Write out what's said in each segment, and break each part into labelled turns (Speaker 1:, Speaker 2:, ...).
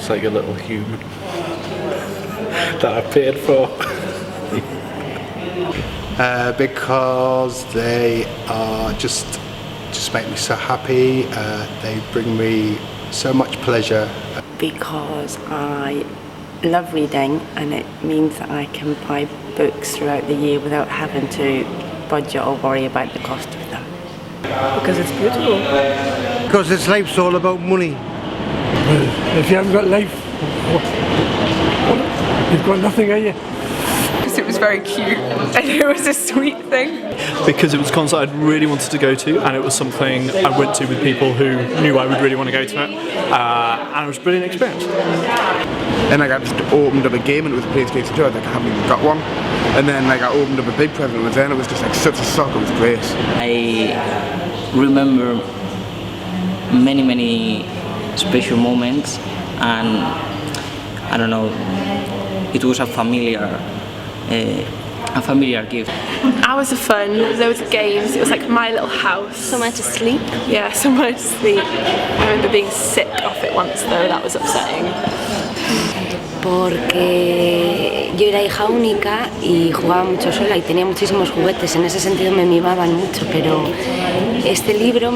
Speaker 1: looks like a little human that I paid for.
Speaker 2: Because they are just make me so happy. They bring me so much pleasure.
Speaker 3: Because I love reading, and it means that I can buy books throughout the year without having to budget or worry about the cost of them.
Speaker 4: Because it's beautiful.
Speaker 5: Because this life's all about money.
Speaker 6: Well, if you haven't got life, you've got nothing, are you?
Speaker 4: Because it was very cute and it was a sweet thing.
Speaker 7: Because it was a concert I'd really wanted to go to, and it was something I went to with people who knew I would really want to go to it, and it was a brilliant experience.
Speaker 5: And I just opened up a game, and it was a PlayStation 2. I think I haven't even got one. And then I opened up a big present, and then it was just such a shock. It was great.
Speaker 8: I remember many special moments, and I don't know, it was a familiar gift.
Speaker 9: Hours of fun, loads of games. It was like my little house.
Speaker 10: Somewhere to sleep?
Speaker 9: Yeah, somewhere to sleep. I remember being sick off it once though, that was upsetting.
Speaker 3: Porque yo era hija única y jugaba mucho sola y tenía muchísimos juguetes, en ese sentido me mimaban mucho, pero este libro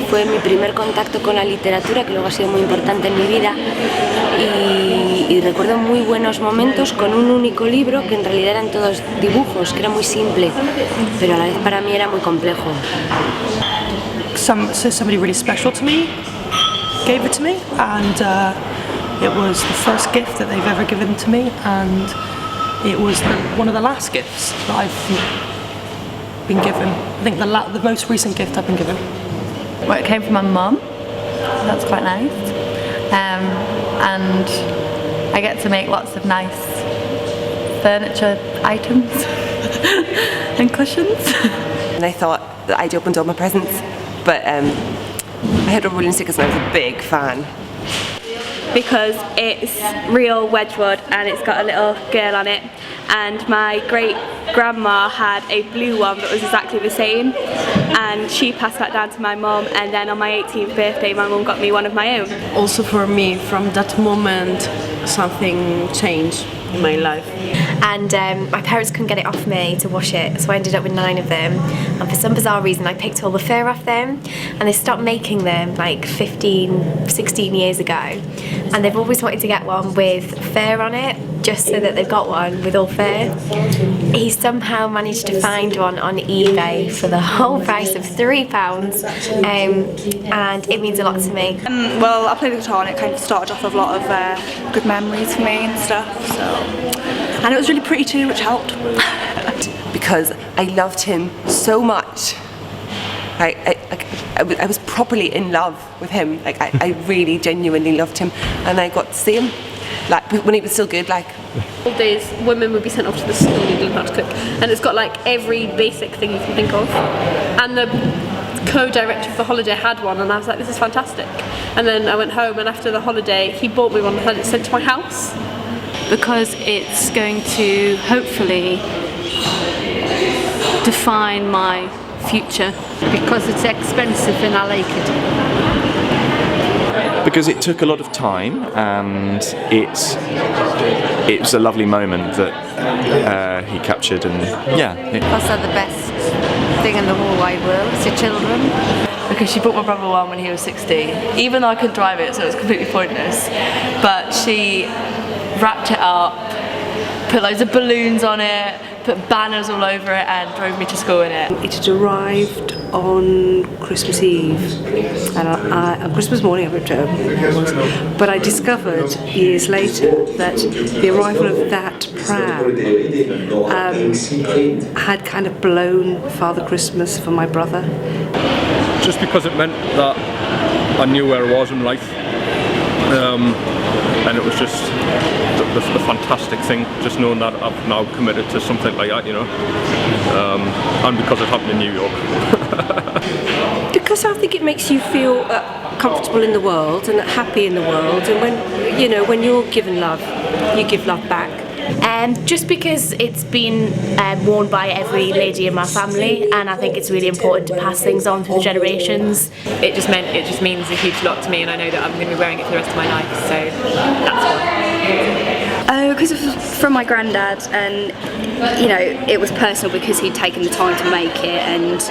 Speaker 3: fue mi primer contacto con la literatura, que luego ha sido muy importante en mi vida, y recuerdo muy buenos momentos con un único libro que en realidad eran todos dibujos, que era muy simple, pero a la vez para mí era muy complejo.
Speaker 11: Somebody really special to me gave it to me, and it was the first gift that they've ever given to me, and it was one of the last gifts that I've been given. I think the most recent gift I've been given.
Speaker 12: Well, it came from my mum. That's quite nice. And I get to make lots of nice furniture items and cushions.
Speaker 4: And I thought that I'd opened all my presents, but I had all rolling stickers and I was a big fan.
Speaker 9: Because it's real Wedgwood and it's got a little girl on it, and my great grandma had a blue one that was exactly the same, and she passed that down to my mum, and then on my 18th birthday my mum got me one of my own.
Speaker 4: Also for me, from that moment, something changed in my life.
Speaker 10: And my parents couldn't get it off me to wash it, so I ended up with 9 of them, and for some bizarre reason I picked all the fur off them, and they stopped making them like 16 years ago, and they've always wanted to get one with fur on it, just so that they've got one with all fur. He somehow managed to find one on eBay for the whole price of £3, and it means a lot to me.
Speaker 9: Well, I played the guitar and it kind of started off with a lot of good memories for me and stuff, so. And it was really pretty too, which helped.
Speaker 4: Because I loved him so much. I was properly in love with him. Like I really genuinely loved him, and I got to see him like when he was still good. Like
Speaker 9: old days, women would be sent off to the school and learn how to cook, and it's got like every basic thing you can think of. And the co-director of the holiday had one, and I was like, this is fantastic. And then I went home, and after the holiday, he bought me one and had it sent to my house.
Speaker 12: Because it's going to hopefully define my future.
Speaker 11: Because it's expensive and I like it.
Speaker 13: Because it took a lot of time, and it was a lovely moment that he captured, and yeah.
Speaker 12: Because they're the best thing in the whole wide world, it's your children.
Speaker 4: Because she bought my brother one when he was 16, even though I couldn't drive it, so it was completely pointless. But she wrapped it up, put loads of balloons on it, put banners all over it, and drove me to school in it.
Speaker 14: It had arrived on Christmas Eve, and on Christmas morning I ripped it open, but I discovered years later that the arrival of that pram had kind of blown Father Christmas for my brother.
Speaker 6: Just because it meant that I knew where I was in life, and it was just the fantastic thing, just knowing that I've now committed to something like that, you know, and because it happened in New York.
Speaker 14: Because I think it makes you feel comfortable in the world and happy in the world, and when you're given love, you give love back.
Speaker 15: Just because it's been worn by every lady in my family, and I think it's really important to pass things on through the generations.
Speaker 16: It just means a huge lot to me, and I know that I'm going to be wearing it for the rest of my life, so that's why.
Speaker 9: Because it was from my granddad, and you know, it was personal because he'd taken the time to make it, and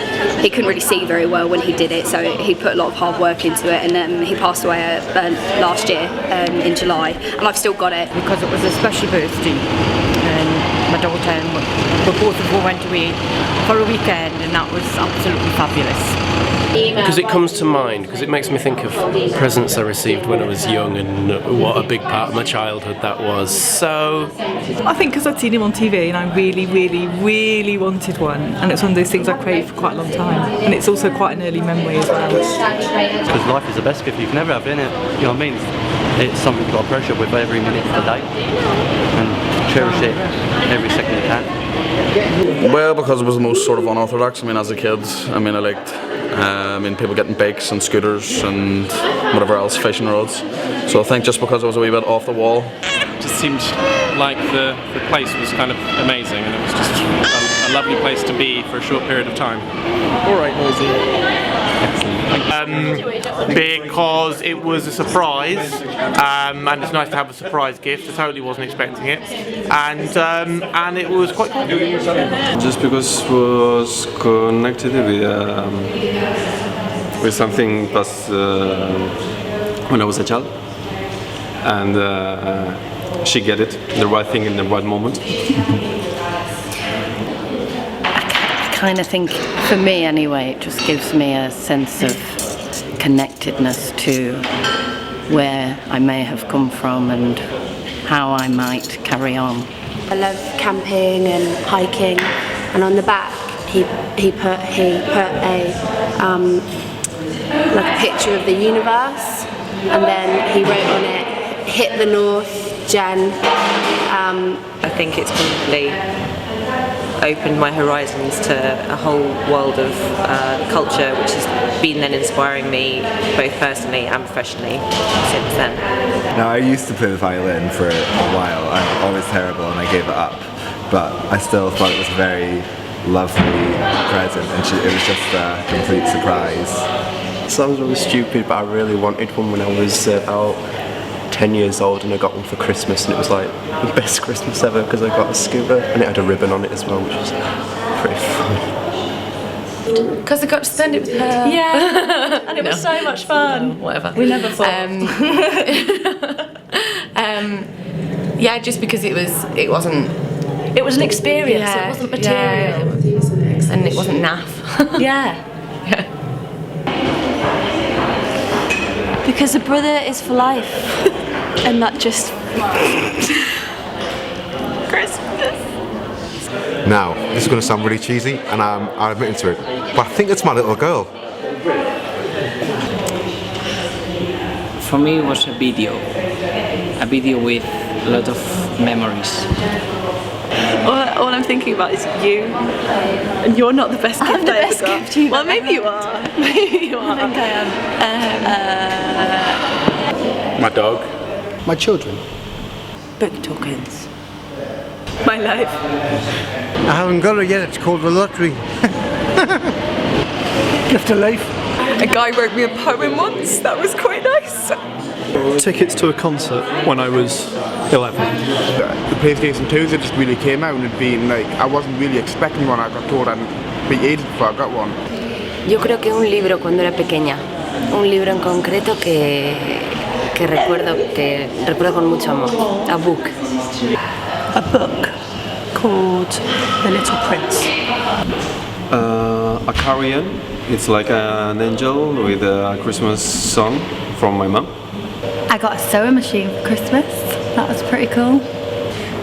Speaker 9: he couldn't really see very well when he did it, so he put a lot of hard work into it, and he passed away last year in July, and I've still got it.
Speaker 17: Because it was a special birthday, and my daughter and we both of us went away for a weekend, and that was absolutely fabulous.
Speaker 1: Because it comes to mind, because it makes me think of presents I received when I was young and what a big part of my childhood that was. So
Speaker 18: I think because I'd seen him on TV and I really, really, really wanted one, and it's one of those things I craved for quite a long time, and it's also quite an early memory as well.
Speaker 19: Because life is the best gift you can ever have, isn't it? You know what I mean? It's something you've got to appreciate with every minute of the day and cherish it every second you can.
Speaker 20: Well, because it was the most sort of unorthodox. I mean, as a kid, I liked people getting bikes and scooters and whatever else, fishing rods. So I think just because it was a wee bit off the wall.
Speaker 21: It just seemed like the place was kind of amazing, and it was just a lovely place to be for a short period of time.
Speaker 22: All right, Nosy. Because it was a surprise, and it's nice to have a surprise gift. I totally wasn't expecting it, and it was quite cool.
Speaker 23: Just because it was connected with something past when I was a child, and she get it, the right thing in the right moment.
Speaker 3: I kind of think, for me anyway, it just gives me a sense of connectedness to where I may have come from and how I might carry on.
Speaker 24: I love camping and hiking, and on the back he put a picture of the universe, and then he wrote on it, "Hit the North, Jen."
Speaker 16: I think it's probably opened my horizons to a whole world of culture, which has been then inspiring me both personally and professionally since then.
Speaker 25: Now, I used to play the violin for a while. I'm always terrible and I gave it up, but I still thought it was a very lovely present, and it was just a complete surprise.
Speaker 26: Sounds really stupid, but I really wanted one when I was about 10 years old, and I got one for Christmas, and it was like the best Christmas ever because I got a scuba and it had a ribbon on it as well, which was pretty fun.
Speaker 27: Because I got to spend it with her.
Speaker 4: Yeah, and it was so much fun.
Speaker 27: Whatever.
Speaker 4: We never fought.
Speaker 27: Yeah, just because it was an experience.
Speaker 4: Yeah,
Speaker 27: it wasn't material, and it wasn't naff.
Speaker 4: Yeah.
Speaker 9: Because a brother is for life, and not just Christmas.
Speaker 28: Now, this is going to sound really cheesy, and I'm admitting to it, but I think it's my little girl.
Speaker 8: For me, it was a video with a lot of memories.
Speaker 9: All I'm thinking about is you, and you're not the best gift
Speaker 4: I'm the best
Speaker 9: ever got.
Speaker 4: gift you've
Speaker 9: Well, maybe you are. Maybe you are.
Speaker 4: I think I am.
Speaker 1: My dog.
Speaker 2: My children.
Speaker 27: Book tokens.
Speaker 9: My life.
Speaker 29: I haven't got it yet, it's called the lottery. Gift of life.
Speaker 27: A guy wrote me a poem once. That was quite nice.
Speaker 7: Tickets to a concert when I was 11.
Speaker 5: The PlayStation 2s had just really came out, and it'd been like, I wasn't really expecting one. I got told I'd be ages before I got one.
Speaker 3: Yo creo que un libro cuando era pequeña, un libro en concreto que recuerdo con mucho amor. A book.
Speaker 11: A book called The Little Prince.
Speaker 23: A carrion. It's like an angel with a Christmas song from my mum.
Speaker 12: I got a sewing machine for Christmas. That was pretty cool.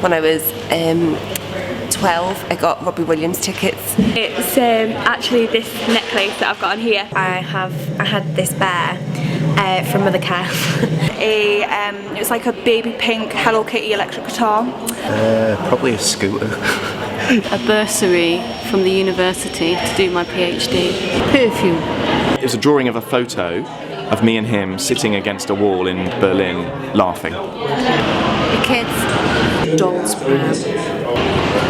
Speaker 27: When I was 12, I got Robbie Williams tickets.
Speaker 9: It's actually this necklace that I've got on here.
Speaker 10: I had this bear from Mother Care.
Speaker 9: It was like a baby pink Hello Kitty electric guitar.
Speaker 26: Probably a scooter.
Speaker 9: A bursary from the university to do my PhD.
Speaker 10: Perfume.
Speaker 13: It was a drawing of a photo of me and him sitting against a wall in Berlin laughing.
Speaker 10: The kids.
Speaker 6: doll's pram.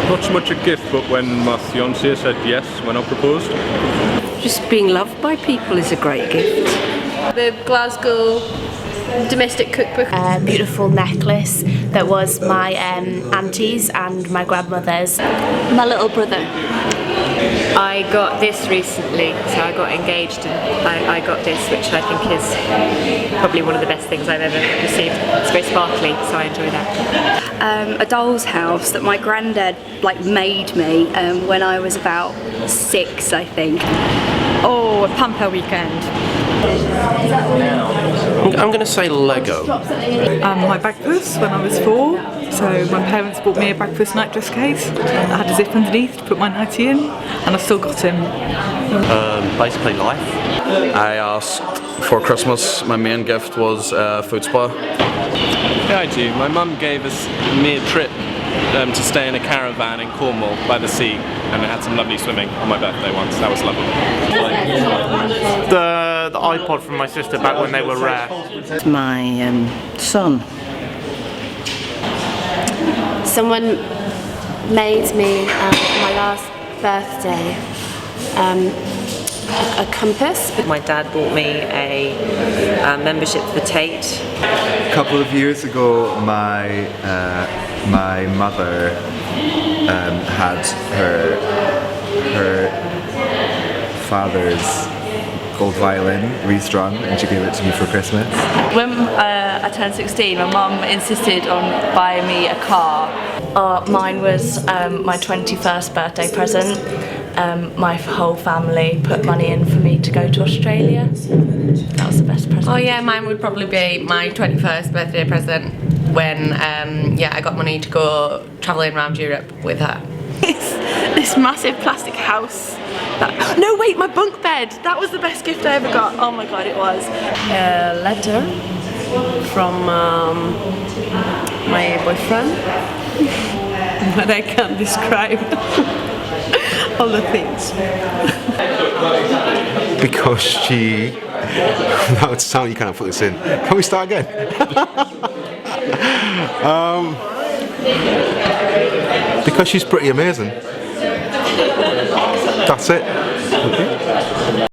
Speaker 14: Not so much a gift, but when my fiancée said yes when I proposed.
Speaker 6: Just being loved by people is a great gift.
Speaker 15: The Glasgow domestic cookbook.
Speaker 10: A beautiful necklace that was my auntie's and my grandmother's.
Speaker 15: My little brother.
Speaker 17: I got this recently, so I got engaged and I got this, which I think is probably one of the best things I've ever received. It's very sparkly, so I enjoy that.
Speaker 18: A doll's house that my granddad made me when I was about 6, I think.
Speaker 15: Oh, a Pampa weekend.
Speaker 1: I'm going to say Lego.
Speaker 19: My bag purse when I was 4. So my parents bought me a bag purse nightdress case that had a zip underneath to put my nightie in, and I've still got him.
Speaker 20: Basically life. I asked for Christmas, my main gift was a food spa.
Speaker 21: Yeah, I do. My mum gave me a trip to stay in a caravan in Cornwall by the sea, and I had some lovely swimming on my birthday once. That was lovely.
Speaker 22: The iPod from my sister back when they were rare.
Speaker 6: My son.
Speaker 24: Someone made me my last birthday a compass.
Speaker 16: My dad bought me a membership for Tate.
Speaker 25: A couple of years ago, my mother had her father's gold violin restrung, and she gave it to me for Christmas.
Speaker 4: When I turned 16, my mum insisted on buying me a car. Mine was my 21st birthday present. My whole family put money in for me to go to Australia. That was the best present.
Speaker 30: Oh yeah, mine would probably be my 21st birthday present when I got money to go travelling around Europe with her.
Speaker 18: It's this massive plastic house. No wait, my bunk bed. That was the best gift I ever got. Oh my god, it was.
Speaker 6: A letter from my boyfriend.
Speaker 11: But I can't describe all the things.
Speaker 28: Because she... No, it's sound, you can't put this in. Can we start again? Because she's pretty amazing. That's it. Okay.